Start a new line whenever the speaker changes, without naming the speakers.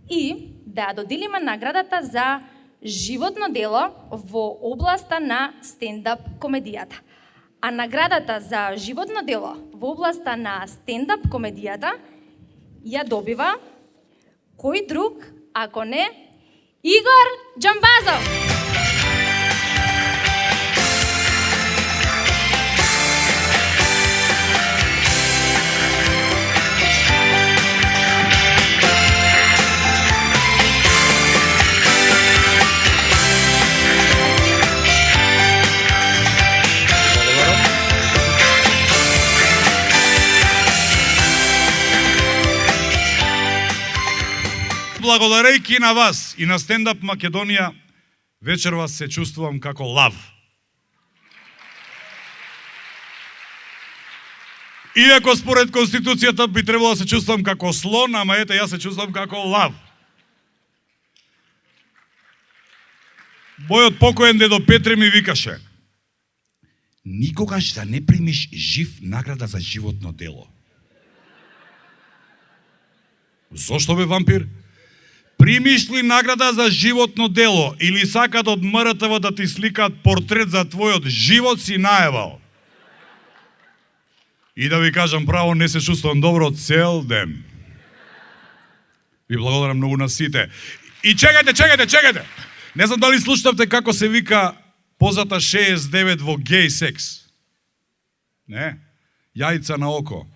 и да ја доделиме наградата за животно дело во областа на стендап комедијата. А наградата за животно дело во областа на стендап комедијата ја добива кој друг, ако не Игор Џамбазов.
Благодарејќи на вас и на Стендап Македонија, вечерва се чувствувам како лав. Иако според Конституцијата би требало да се чувствувам како слон, ама ете, јас се чувствувам како лав. Мојот покоен дедо Петре ми викаше: никогаш да не примиш жив награда за животно дело. Зошто бе, вампир? Примиш ли награда за животно дело или сакат од МРТВ да ти сликаат портрет за твојот живот, си наевал? И да ви кажам право, не се чувствувам добро цел ден. Ви благодарам многу на сите. И чекајте! Не знам дали слушнавте како се вика позата 69 во геј секс. Не? Јајца на око.